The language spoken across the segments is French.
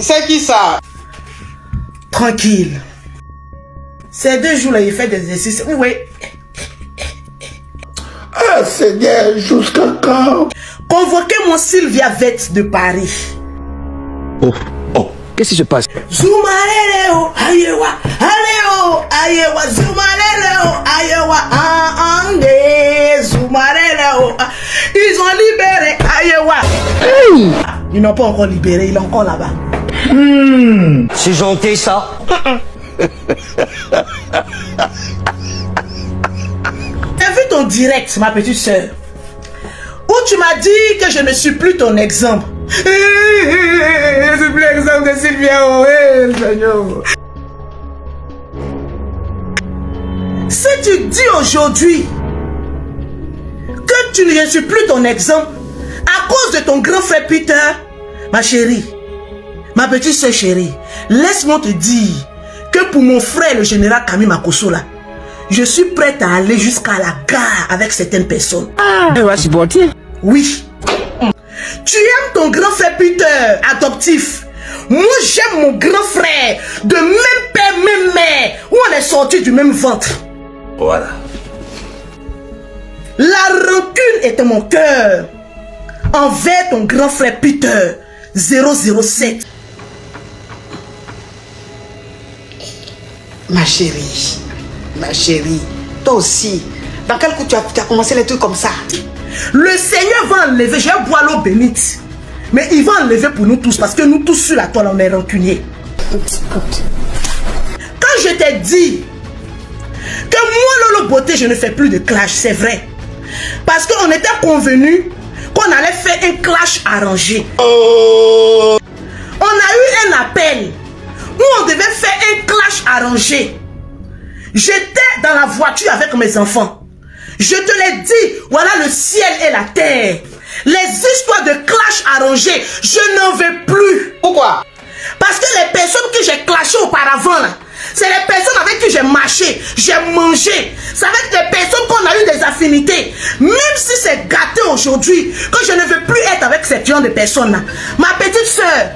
C'est qui ça? Tranquille. Ces 2 jours-là, il fait des exercices. Oui. Ah, Seigneur, jusqu'à quand? Convoquez-moi Sylvia Vette de Paris. Oh, oh, qu'est-ce qui se passe? Zoumareleo, ayewa, aleo, ayewa, zoumareleo, ayewa, ande, zoumareleo. Ils ont libéré, ayewa. Hey! Ils n'ont pas encore libéré, il est encore là-bas. C'est gentil ça. T'as vu ton direct, ma petite soeur, où tu m'as dit que je ne suis plus ton exemple. Je suis plus l'exemple de Sylvia, Seigneur. Si tu dis aujourd'hui que tu ne suis plus ton exemple à cause de ton grand frère Peter, ma chérie, ma petite soeur chérie, laisse-moi te dire que pour mon frère le général Camille Makosso là, je suis prête à aller jusqu'à la gare avec certaines personnes. Ah, elle va supporter. Oui. Tu aimes ton grand frère Peter, adoptif. Moi, j'aime mon grand frère, de même père, même mère, où on est sortis du même ventre. Voilà. La rancune est dans mon cœur envers ton grand frère Peter, 007. Ma chérie, toi aussi, dans quel coup tu as commencé les trucs comme ça? Le Seigneur va enlever, je vais boire l'eau bénite, mais il va enlever pour nous tous, parce que nous tous sur la toile, on est rancuniers. Quand je t'ai dit que moi, Lolo Beauté, je ne fais plus de clash, c'est vrai. Parce qu'on était convenu qu'on allait faire un clash arrangé. On a eu un appel où on devait faire un clash arrangé. J'étais dans la voiture avec mes enfants. Je te l'ai dit, voilà le ciel et la terre. Les histoires de clash arrangé, je n'en veux plus. Pourquoi? Parce que les personnes que j'ai clashées auparavant, là, c'est les personnes avec qui j'ai marché, j'ai mangé. C'est avec les personnes qu'on a eu des affinités. Même si c'est gâté aujourd'hui, que je ne veux plus être avec ces genre de personnes-là. Ma petite soeur,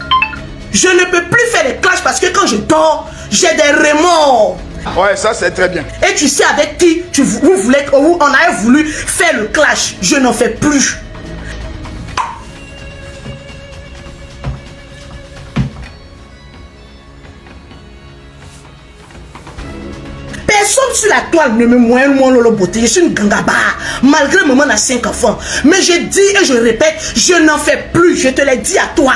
je ne peux plus faire les clashs parce que quand je dors, j'ai des remords. Ouais, ça c'est très bien. Et tu sais avec qui vous voulez, on a voulu faire le clash. Je n'en fais plus. Personne sur la toile ne me moyenne moi Lolo Beauté. Je suis une gangaba. Malgré maman a 5 enfants. Mais je dis et je répète, je n'en fais plus. Je te l'ai dit à toi.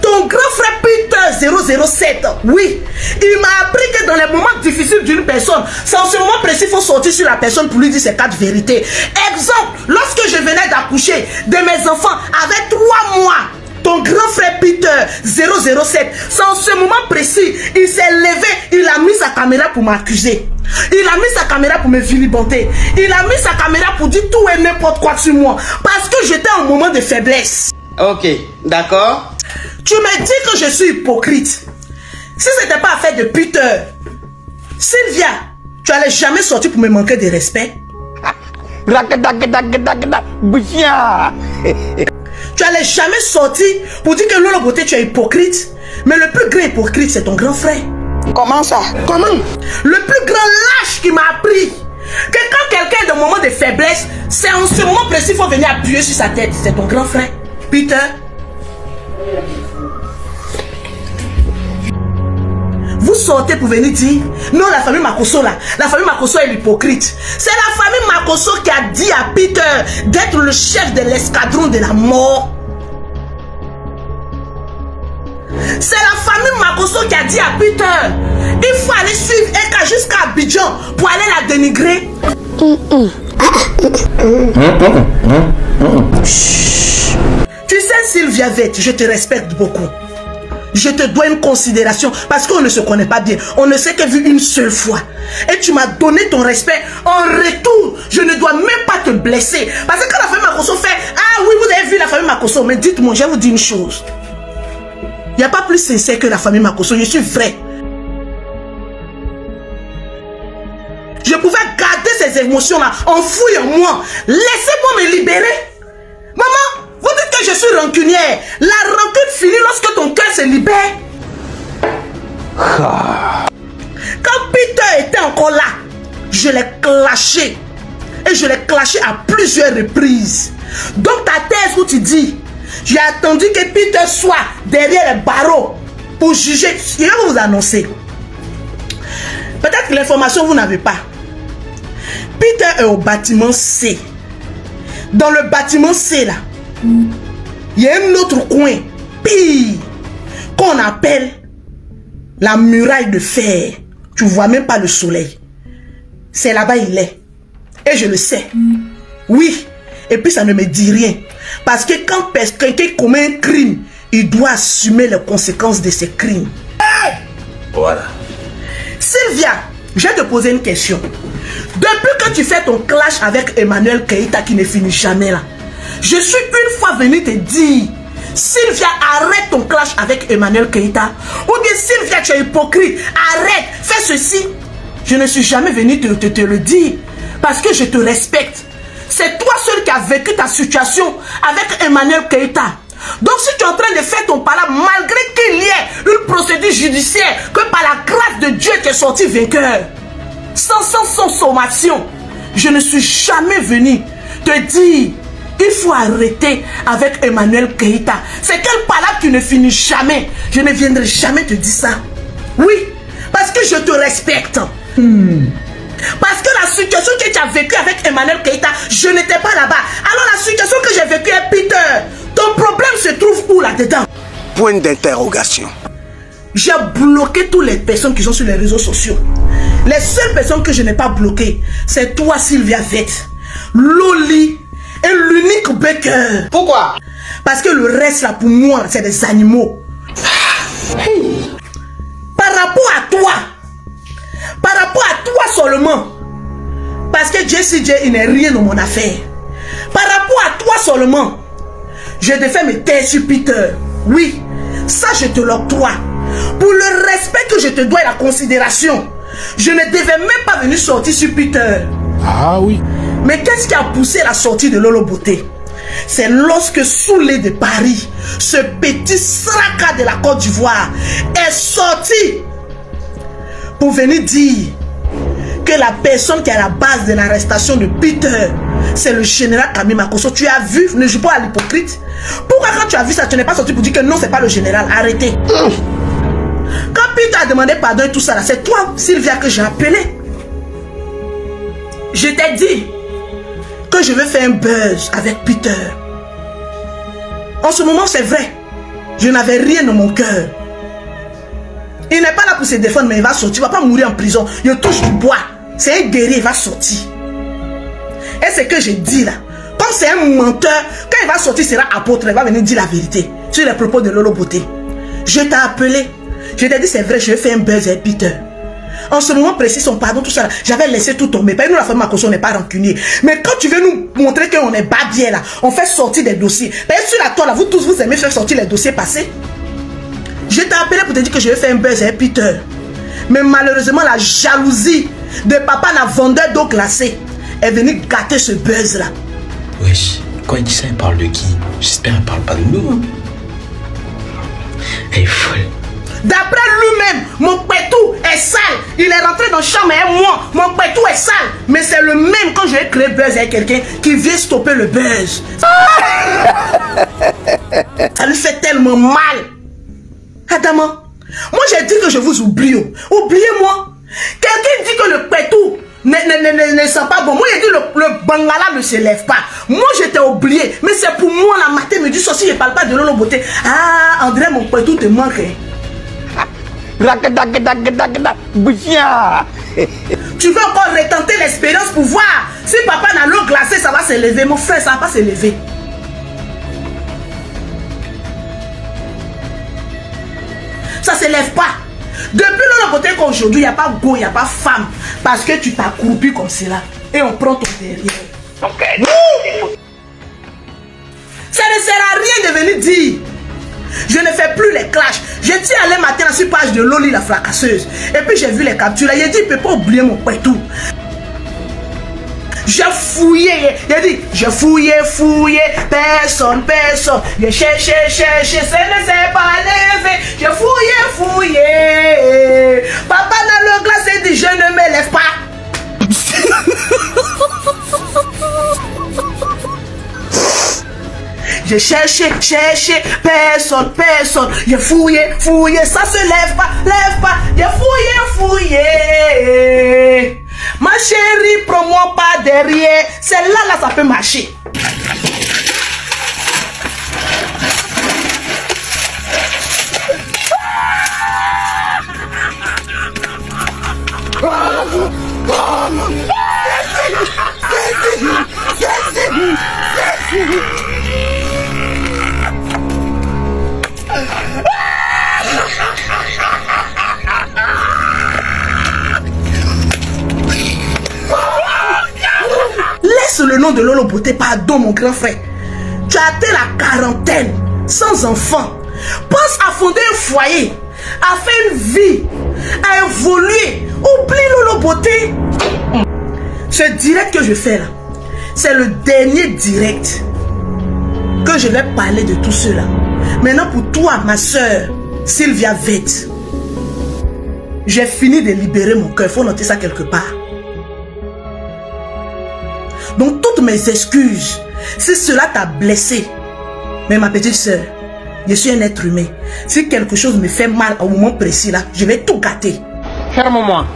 Ton grand frère Peter 007, oui, il m'a appris que dans les moments difficiles d'une personne, c'est en ce moment précis, il faut sortir sur la personne pour lui dire ses 4 vérités. Exemple, lorsque je venais d'accoucher de mes enfants avec 3 mois, ton grand frère Peter 007, c'est en ce moment précis, il s'est levé, il a mis sa caméra pour m'accuser. Il a mis sa caméra pour me vilipender. Il a mis sa caméra pour dire tout et n'importe quoi sur moi. Parce que j'étais en moment de faiblesse. Ok, d'accord. Tu me dis que je suis hypocrite. Si ce n'était pas affaire de Peter, Sylvia, tu allais jamais sortir pour me manquer de respect. Tu allais jamais sortir pour dire que Lolo Beauté, tu es hypocrite. Mais le plus grand hypocrite, c'est ton grand frère. Comment ça? Comment? Le plus grand lâche qui m'a appris que quand quelqu'un est dans un moment de faiblesse, c'est en ce moment précis qu'il faut venir appuyer sur sa tête. C'est ton grand frère, Peter. Vous sortez pour venir dire non, la famille Makosso là, la famille Makosso est hypocrite. C'est la famille Makosso qui a dit à Peter d'être le chef de l'escadron de la mort. C'est la famille Makosso qui a dit à Peter il faut aller suivre Eka jusqu'à Abidjan pour aller la dénigrer. Tu sais Sylvia Vette, je te respecte beaucoup. Je te dois une considération parce qu'on ne se connaît pas bien. On ne s'est que vu une seule fois. Et tu m'as donné ton respect. En retour, je ne dois même pas te blesser. Parce que quand la famille Makosso fait ah oui, vous avez vu la famille Makosso. Mais dites-moi, je vais vous dire une chose. Il n'y a pas plus sincère que la famille Makosso. Je suis vrai. Je pouvais garder ces émotions-là enfouies en moi. Laissez-moi me libérer. Maman, vous dites que que je suis rancunière. La rancune finit lorsque ton cœur se libère. Quand Peter était encore là, je l'ai clashé. Et je l'ai clashé à plusieurs reprises. Donc ta thèse où tu dis, j'ai attendu que Peter soit derrière les barreaux pour juger. Je vais vous annoncer. Peut-être que l'information vous n'avez pas. Peter est au bâtiment C. Dans le bâtiment C là, il y a un autre coin pire qu'on appelle la muraille de fer. Tu vois même pas le soleil. C'est là-bas il est. Et je le sais. Oui. Et puis ça ne me dit rien. Parce que quand quelqu'un commet un crime, il doit assumer les conséquences de ses crimes. Voilà. Sylvia, je vais te poser une question. Depuis que tu fais ton clash avec Emmanuel Keïta qui ne finit jamais là, je suis une fois venu te dire, Sylvia, arrête ton clash avec Emmanuel Keïta. Ou bien Sylvia, tu es hypocrite, arrête, fais ceci. Je ne suis jamais venu te le dire parce que je te respecte. C'est toi seul qui as vécu ta situation avec Emmanuel Keïta. Donc si tu es en train de faire ton pala, malgré qu'il y ait une procédure judiciaire, que par la grâce de Dieu tu es sorti vainqueur, sans sommation, je ne suis jamais venu te dire il faut arrêter avec Emmanuel Keïta. C'est quelle pala tu ne finis jamais. Je ne viendrai jamais te dire ça. Oui, parce que je te respecte. Parce que la situation que tu as vécue avec Emmanuel Keïta, je n'étais pas là-bas. Alors la situation que j'ai vécue avec Peter, ton problème se trouve où là-dedans? Point d'interrogation. J'ai bloqué toutes les personnes qui sont sur les réseaux sociaux. Les seules personnes que je n'ai pas bloquées, c'est toi Sylvia Vette, Loli et l'unique Baker. Pourquoi? Parce que le reste là pour moi, c'est des animaux. Par rapport à toi, seulement, parce que JCJ il n'est rien dans mon affaire. Par rapport à toi seulement, je devais me taire sur Peter. Oui, ça je te l'octroie. Pour le respect que je te dois et la considération, je ne devais même pas venir sortir sur Peter. Ah oui. Mais qu'est-ce qui a poussé la sortie de Lolo Beauté? C'est lorsque Soulé de Paris, ce petit sraka de la Côte d'Ivoire, est sorti pour venir dire que la personne qui est à la base de l'arrestation de Peter, c'est le général Camille Makosso. Tu as vu, ne joue pas à l'hypocrite. Pourquoi quand tu as vu ça, tu n'es pas sorti pour dire que non, c'est pas le général? Arrêtez. Quand Peter a demandé pardon et tout ça, c'est toi, Sylvia, que j'ai appelé. Je t'ai dit que je vais faire un buzz avec Peter. En ce moment, c'est vrai. Je n'avais rien dans mon cœur. Il n'est pas là pour se défendre, mais il va sortir. Il ne va pas mourir en prison. Il touche du bois. C'est un guerrier, il va sortir. Et ce que je dis là, comme c'est un menteur, quand il va sortir, il sera apôtre. Il va venir dire la vérité sur les propos de Lolo Beauté. Je t'ai appelé. Je t'ai dit, c'est vrai, je vais faire un buzz avec Peter. En ce moment précis, son pardon, tout ça, j'avais laissé tout tomber. Nous, la famille Makosso, on n'est pas rancunier. Mais quand tu veux nous montrer qu'on est bas bien là, on fait sortir des dossiers. Sur la toile, là, vous tous, vous aimez faire sortir les dossiers passés. Je t'ai appelé pour te dire que je vais faire un buzz avec Peter. Mais malheureusement, la jalousie de papa, la vendeur d'eau glacée, est venue gâter ce buzz là. Wesh, quand il dit ça, il parle de qui? J'espère qu'il parle pas de nous. Elle est folle. D'après lui-même, mon pétou est sale. Il est rentré dans la chambre et moi, mon pétou est sale. Mais c'est le même quand je vais créer buzz avec quelqu'un qui vient stopper le buzz. Ça lui fait tellement mal. Adama, moi j'ai dit que je vous oublie. Oubliez-moi. Quelqu'un dit que le pétou ne sent pas bon. Moi j'ai dit le bangala ne se lève pas. Moi j'étais oublié. Mais c'est pour moi la matin me dit ceci, je ne parle pas de Lolo Beauté. Ah André, mon pétou te manque. Tu veux encore retenter l'expérience pour voir si papa n'a l'eau glacée, ça va se lever. Mon frère, ça va pas se lever. Ça se lève pas. Depuis Lolo Beauté qu'aujourd'hui, il n'y a pas go, il n'y a pas femme. Parce que tu t'as croupi comme cela. Et on prend ton derrière. Okay. Ça ne sert à rien de venir dire. Je ne fais plus les clashs. Je tiens à aller matin sur la page de Loli la fracasseuse. Et puis j'ai vu les captures. J'ai dit, il ne peut pas oublier mon pétou. J'ai fouillé, j'ai dit, j'ai fouillé, personne. J'ai cherché, ça ne s'est pas levé. J'ai fouillé. Papa dans le glace et dit, je ne me lève pas. J'ai cherché, personne. J'ai fouillé, ça se lève pas. J'ai fouillé. Ma chérie, prends-moi pas derrière. Celle-là, ça peut marcher. Laisse le nom de Lolo Beauté, pardon mon grand frère. Tu as atteint la quarantaine, sans enfant. Pense à fonder un foyer, à faire une vie, à évoluer. Oublie Lolo Beauté. Ce direct que je fais là, c'est le dernier direct que je vais parler de tout cela. Maintenant pour toi, ma soeur, Sylvia Vette, j'ai fini de libérer mon cœur. Il faut noter ça quelque part. Donc toutes mes excuses, si cela t'a blessé, mais ma petite soeur, je suis un être humain. Si quelque chose me fait mal au moment précis là, je vais tout gâter. Ferme-moi.